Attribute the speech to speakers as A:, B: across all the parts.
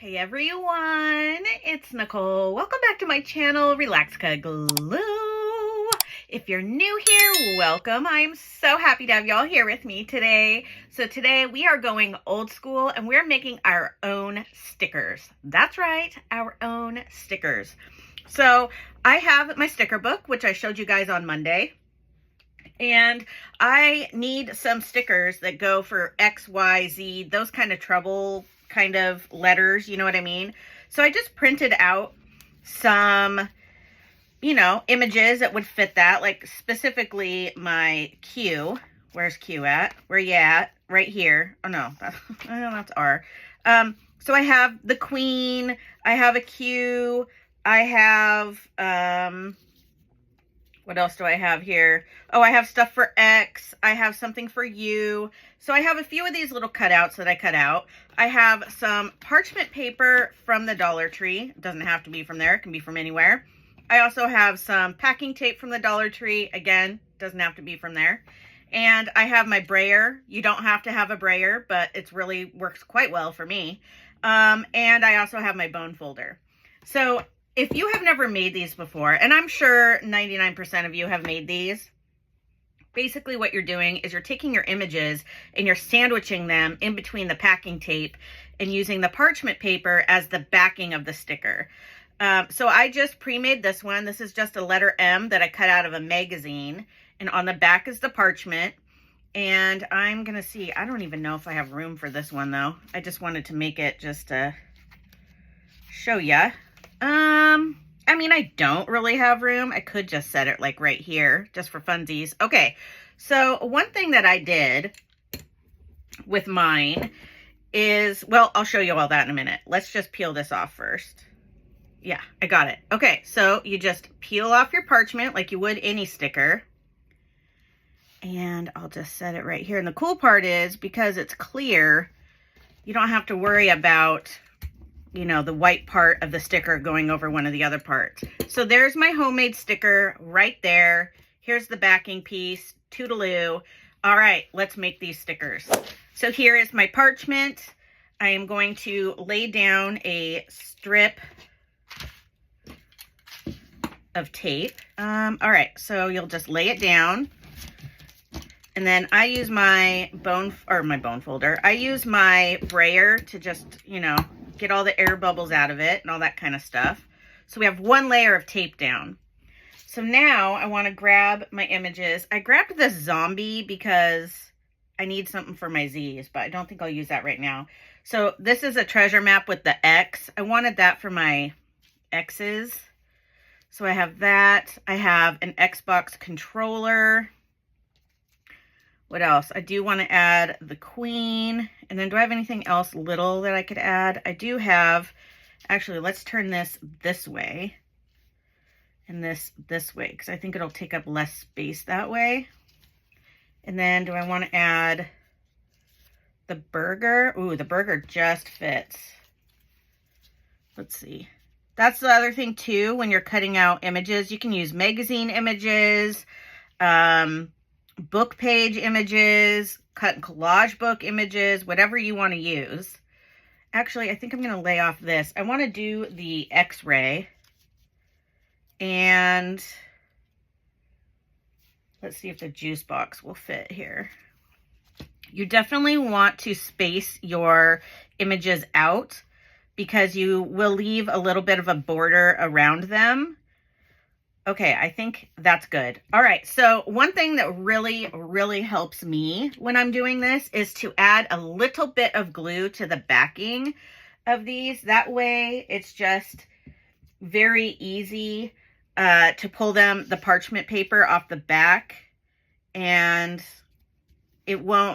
A: Hey everyone, it's Nicole. Welcome back to my channel, Relax.Cut.Glue. If you're new here, welcome. I'm so happy to have y'all here with me today. So today we are going old school and we're making our own stickers. That's right, our own stickers. So I have my sticker book, which I showed you guys on Monday. And I need some stickers that go for X, Y, Z, those kind of trouble kind of letters, you know what I mean? So I just printed out some, images that would fit that, like specifically my Q. Where's Q at? Where you at? Right here. Oh no, that's R. So I have the Queen, I have a Q, I have, what else do I have here? Oh, I have stuff for X. I have something for U. So I have a few of these little cutouts that I cut out. I have some parchment paper from the Dollar Tree. It doesn't have to be from there. It can be from anywhere. I also have some packing tape from the Dollar Tree. Again, doesn't have to be from there. And I have my brayer. You don't have to have a brayer, but it really works quite well for me. And I also have my bone folder. So if you have never made these before, and I'm sure 99% of you have made these, basically what you're doing is you're taking your images and you're sandwiching them in between the packing tape and using the parchment paper as the backing of the sticker. So I just pre-made this one. This is just a letter M that I cut out of a magazine, and on the back is the parchment. And I'm gonna see, I don't even know if I have room for this one though. I just wanted to make it just to show ya. I mean, I don't really have room. I could just set it like right here just for funsies. Okay, so one thing that I did with mine is, well, I'll show you all that in a minute. Let's just peel this off first. Yeah, I got it. Okay, so you just peel off your parchment like you would any sticker. And I'll just set it right here. And the cool part is, because it's clear, you don't have to worry about the white part of the sticker going over one of the other parts. So there's my homemade sticker right there. Here's the backing piece. Toodaloo. All right, let's make these stickers. So here is my parchment. I am going to lay down a strip of tape. All right, so you'll just lay it down. And then I use my bone folder. I use my brayer to just, get all the air bubbles out of it and all that kind of stuff. So we have one layer of tape down. So now I want to grab my images. I grabbed this zombie because I need something for my Z's, but I don't think I'll use that right now. So this is a treasure map with the X. I wanted that for my X's. So I have that. I have an Xbox controller. What else? I do want to add the Queen. And then do I have anything else little that I could add? I do have, actually, let's turn this way and this way, because I think it'll take up less space that way. And then do I want to add the burger? Ooh, the burger just fits. Let's see. That's the other thing too, when you're cutting out images, you can use magazine images, book page images, cut and collage book images, whatever you want to use. Actually, I think I'm going to lay off this. I want to do the X-ray. And let's see if the juice box will fit here. You definitely want to space your images out because you will leave a little bit of a border around them. Okay, I think that's good. All right, so one thing that really, really helps me when I'm doing this is to add a little bit of glue to the backing of these. That way, it's just very easy to pull the parchment paper off the back, and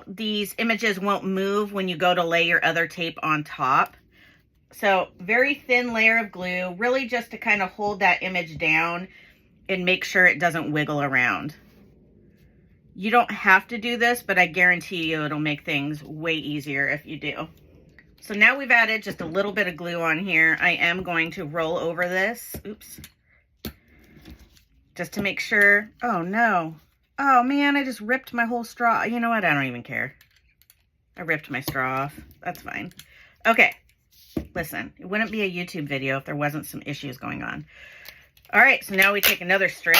A: these images won't move when you go to lay your other tape on top. So very thin layer of glue, really just to kind of hold that image down and make sure it doesn't wiggle around. You don't have to do this, but I guarantee you it'll make things way easier if you do. So now we've added just a little bit of glue on here. I am going to roll over this. Oops. Just to make sure. Oh no. Oh man, I just ripped my whole straw. You know what? I don't even care. I ripped my straw off. That's fine. Okay. Listen, it wouldn't be a YouTube video if there wasn't some issues going on. All right, so now we take another strip.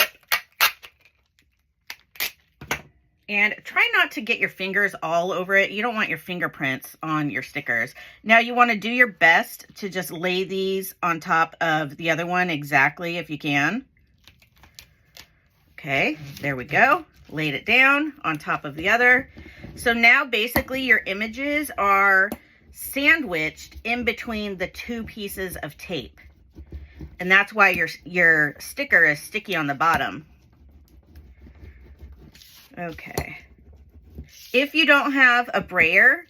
A: And try not to get your fingers all over it. You don't want your fingerprints on your stickers. Now you want to do your best to just lay these on top of the other one exactly if you can. Okay, there we go. Laid it down on top of the other. So now basically your images are sandwiched in between the two pieces of tape. And that's why your sticker is sticky on the bottom. Okay. If you don't have a brayer,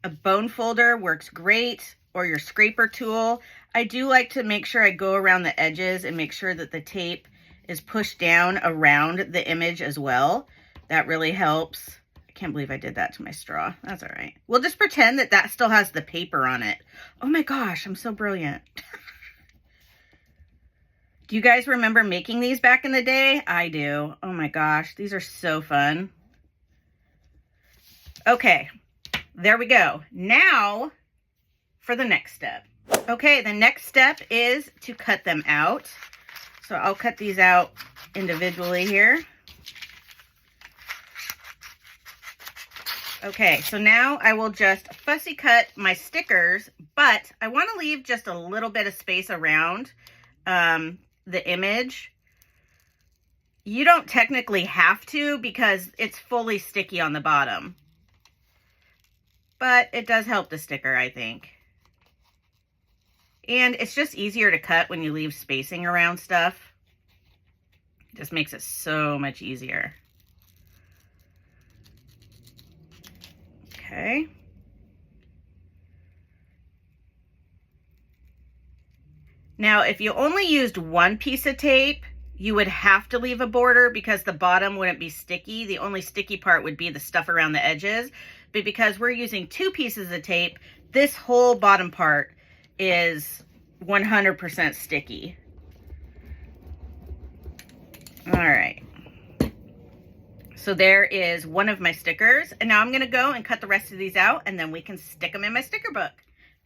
A: a bone folder works great, or your scraper tool. I do like to make sure I go around the edges and make sure that the tape is pushed down around the image as well. That really helps. I can't believe I did that to my straw. That's all right. We'll just pretend that that still has the paper on it. Oh my gosh, I'm so brilliant. Do you guys remember making these back in the day? I do. Oh my gosh, these are so fun. Okay, there we go. Now for the next step. Okay, the next step is to cut them out. So I'll cut these out individually here. Okay, so now I will just fussy cut my stickers, but I want to leave just a little bit of space around the image. You don't technically have to because it's fully sticky on the bottom, but it does help the sticker, I think. And it's just easier to cut when you leave spacing around stuff. It just makes it so much easier. Okay. Now, if you only used one piece of tape, you would have to leave a border because the bottom wouldn't be sticky. The only sticky part would be the stuff around the edges. But because we're using two pieces of tape, this whole bottom part is 100% sticky. All right. So there is one of my stickers. And now I'm going to go and cut the rest of these out, and then we can stick them in my sticker book.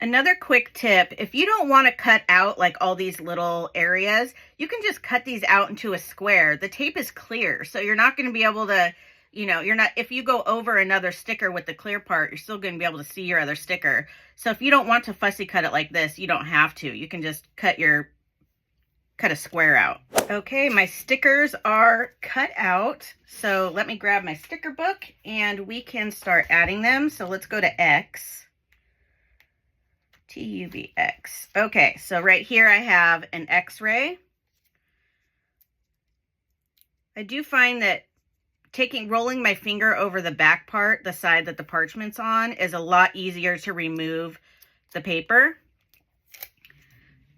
A: Another quick tip, if you don't want to cut out like all these little areas, you can just cut these out into a square. The tape is clear, so you're not going to be able to, you know, if you go over another sticker with the clear part, you're still going to be able to see your other sticker. So if you don't want to fussy cut it like this, you don't have to. You can just cut a square out. Okay, my stickers are cut out. So let me grab my sticker book and we can start adding them. So let's go to X. TUVX. Okay, so right here I have an X-ray. I do find that rolling my finger over the back part, the side that the parchment's on, is a lot easier to remove the paper.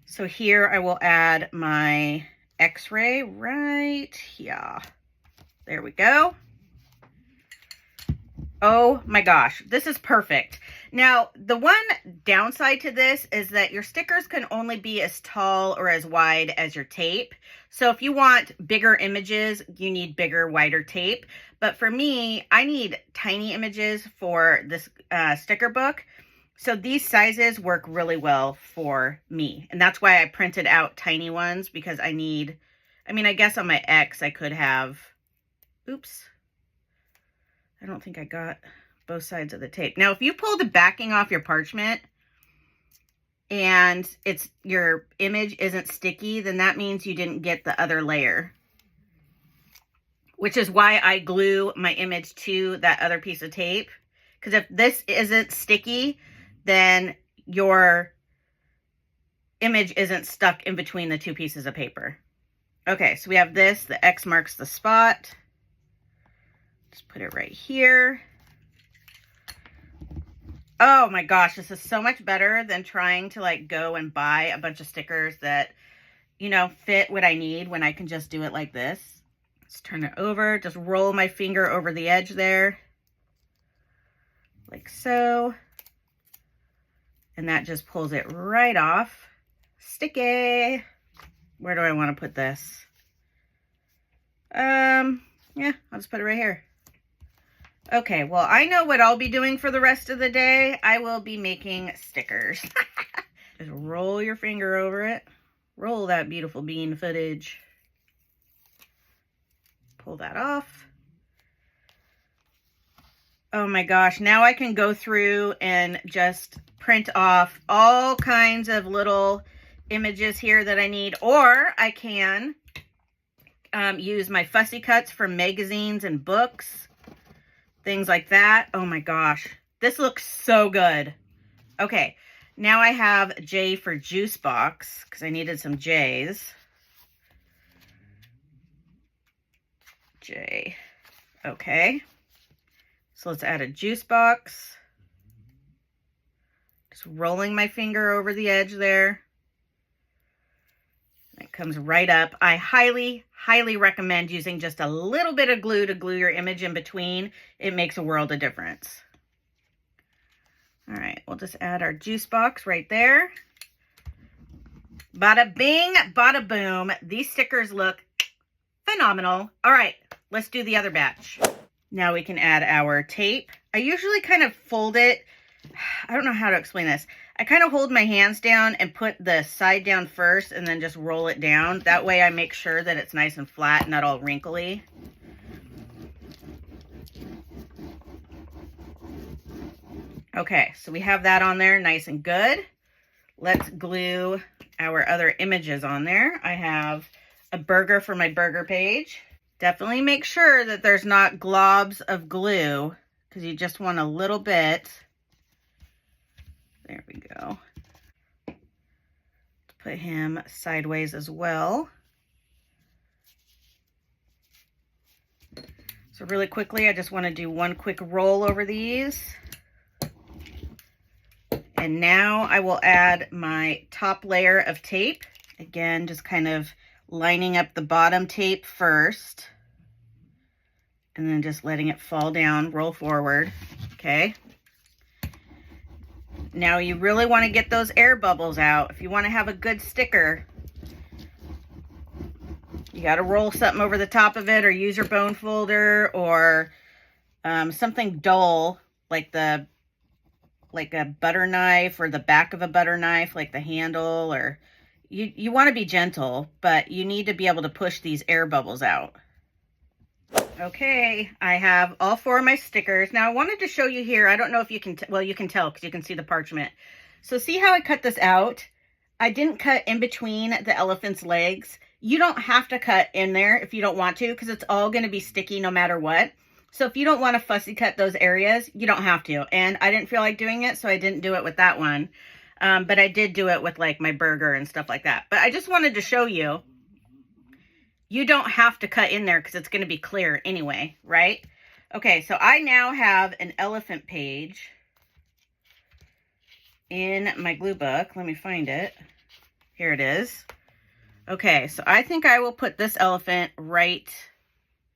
A: So here I will add my X-ray right here. There we go. Oh my gosh, this is perfect. Now, the one downside to this is that your stickers can only be as tall or as wide as your tape. So if you want bigger images, you need bigger, wider tape. But for me, I need tiny images for this sticker book. So these sizes work really well for me. And that's why I printed out tiny ones, because I guess on my X I could have, oops. I don't think I got both sides of the tape. Now, if you pull the backing off your parchment and your image isn't sticky, then that means you didn't get the other layer, which is why I glue my image to that other piece of tape. Because if this isn't sticky, then your image isn't stuck in between the two pieces of paper. Okay, so we have this. The X marks the spot. Just put it right here. Oh my gosh, this is so much better than trying to like go and buy a bunch of stickers that, you know, fit what I need when I can just do it like this. Let's turn it over. Just roll my finger over the edge there. Like so. And that just pulls it right off. Sticky. Where do I want to put this? Yeah, I'll just put it right here. Okay, well, I know what I'll be doing for the rest of the day. I will be making stickers. Just roll your finger over it. Roll that beautiful bean footage. Pull that off. Oh my gosh, now I can go through and just print off all kinds of little images here that I need, or I can use my fussy cuts from magazines and books, things like that. Oh my gosh, this looks so good. Okay, now I have J for juice box because I needed some J's. J. Okay. So let's add a juice box. Just rolling my finger over the edge there. It comes right up. I highly, highly recommend using just a little bit of glue to glue your image in between. It makes a world of difference. All right, we'll just add our juice box right there. Bada bing, bada boom. These stickers look phenomenal. All right, let's do the other batch. Now we can add our tape. I usually kind of fold it. I don't know how to explain this. I kind of hold my hands down and put the side down first and then just roll it down. That way I make sure that it's nice and flat, not all wrinkly. Okay, so we have that on there nice and good. Let's glue our other images on there. I have a burger for my burger page. Definitely make sure that there's not globs of glue because you just want a little bit. There we go. Let's put him sideways as well. So really quickly, I just want to do one quick roll over these. And now I will add my top layer of tape. Again, just kind of lining up the bottom tape first. And then just letting it fall down, roll forward. Okay. Now you really want to get those air bubbles out. If you want to have a good sticker, you got to roll something over the top of it or use your bone folder or something dull like a butter knife or the back of a butter knife, like the handle, or you want to be gentle, but you need to be able to push these air bubbles out. Okay, I have all 4 of my stickers. Now I wanted to show you here, I don't know if you can, well, you can tell because you can see the parchment. So see how I cut this out? I didn't cut in between the elephant's legs. You don't have to cut in there if you don't want to, because it's all going to be sticky no matter what. So if you don't want to fussy cut those areas, you don't have to. And I didn't feel like doing it, so I didn't do it with that one. But I did do it with like my burger and stuff like that. But I just wanted to show you, you don't have to cut in there because it's going to be clear anyway, right? Okay, so I now have an elephant page in my glue book. Let me find it. Here it is. Okay, so I think I will put this elephant right...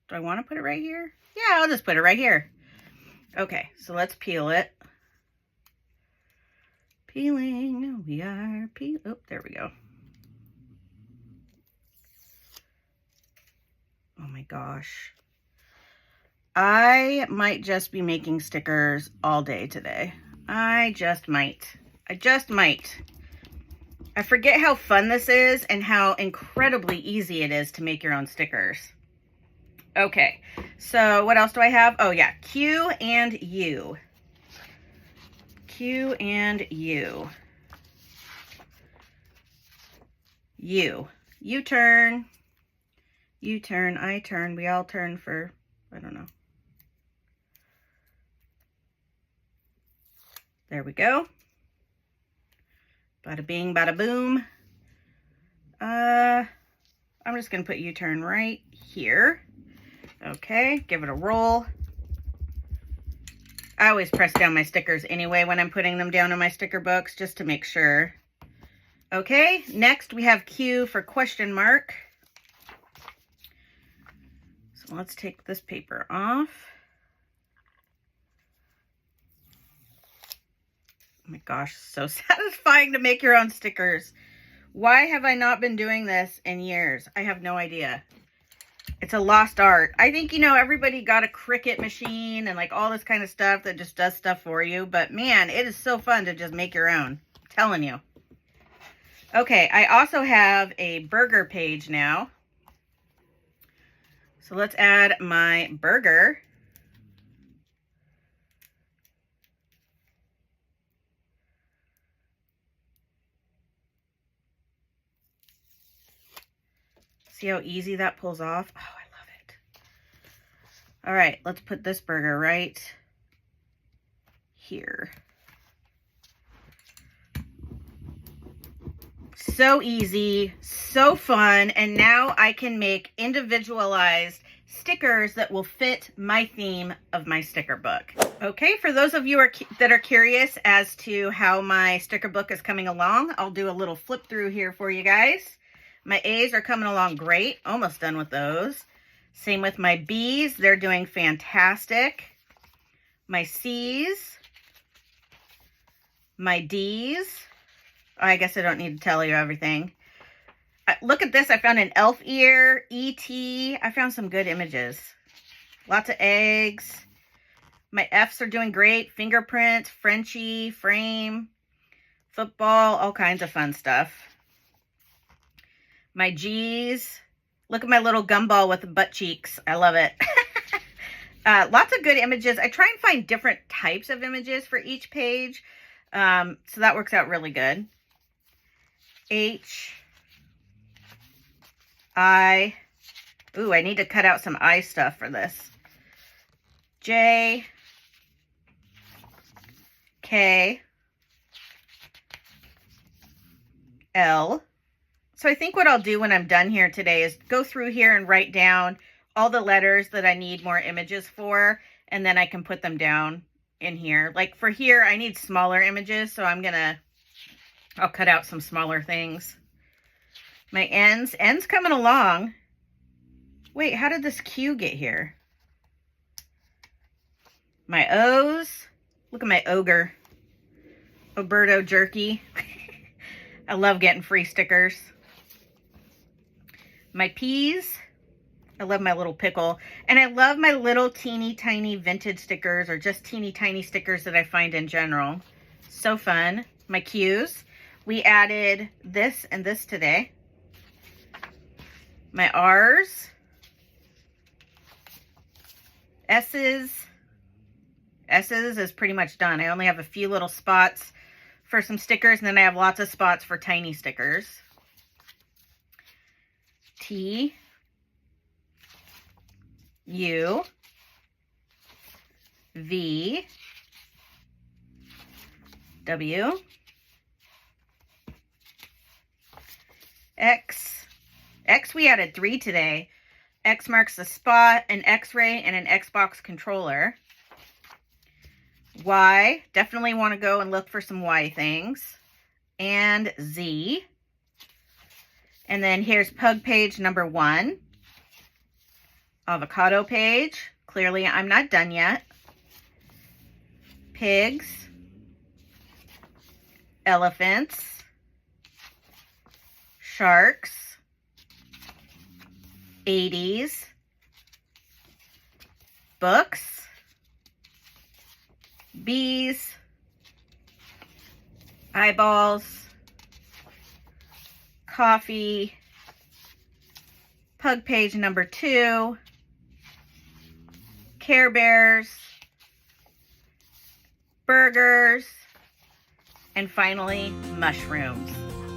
A: Do I want to put it right here? Yeah, I'll just put it right here. Okay, so let's peel it. Peeling, we are peeling. Oh, there we go. Oh my gosh. I might just be making stickers all day today. I just might. I just might. I forget how fun this is and how incredibly easy it is to make your own stickers. Okay, so what else do I have? Oh yeah, Q and U. Q and U. U. You turn. You turn, I turn, we all turn for, I don't know. There we go. Bada bing, bada boom. I'm just going to put U-turn right here. Okay, give it a roll. I always press down my stickers anyway when I'm putting them down in my sticker books, just to make sure. Okay, next we have Q for question mark. So let's take this paper off. Oh my gosh, so satisfying to make your own stickers. Why have I not been doing this in years? I have no idea. It's a lost art. I think, you know, everybody got a Cricut machine and like all this kind of stuff that just does stuff for you. But man, it is so fun to just make your own. I'm telling you. Okay, I also have a burger page now. So let's add my burger. See how easy that pulls off? Oh, I love it. All right, let's put this burger right here. So easy, so fun, and now I can make individualized stickers that will fit my theme of my sticker book. Okay, for those of you that are curious as to how my sticker book is coming along, I'll do a little flip through here for you guys. My A's are coming along great, almost done with those. Same with my B's, they're doing fantastic. My C's, my D's, I guess I don't need to tell you everything. Look at this. I found an elf ear, E.T. I found some good images. Lots of eggs. My F's are doing great. Fingerprints, Frenchie, frame, football, all kinds of fun stuff. My G's. Look at my little gumball with the butt cheeks. I love it. Lots of good images. I try and find different types of images for each page. So that works out really good. H, I, ooh, I need to cut out some I stuff for this. J, K, L. So I think what I'll do when I'm done here today is go through here and write down all the letters that I need more images for, and then I can put them down in here. Like for here, I need smaller images, so I'll cut out some smaller things. My N's coming along. Wait, how did this Q get here? My O's, look at my ogre. Oberto jerky. I love getting free stickers. My P's, I love my little pickle. And I love my little teeny tiny vintage stickers, or just teeny tiny stickers that I find in general. So fun. My Q's. We added this and this today. My R's. S's is pretty much done. I only have a few little spots for some stickers, and then I have lots of spots for tiny stickers. T, U, V, W, X we added 3 today. X marks the spot, an X-ray, and an Xbox controller. Y, definitely want to go and look for some Y things. And Z. And then here's pug page number 1. Avocado page. Clearly I'm not done yet. Pigs. Elephants. Sharks. 80s. Books. Bees. Eyeballs. Coffee. Pug page number 2. Care Bears. Burgers. And finally, mushrooms.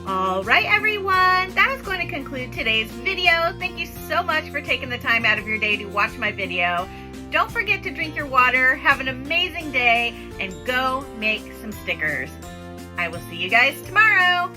A: All right, everyone, that is going to conclude today's video. Thank you so much for taking the time out of your day to watch my video. Don't forget to drink your water, have an amazing day, and go make some stickers. I will see you guys tomorrow.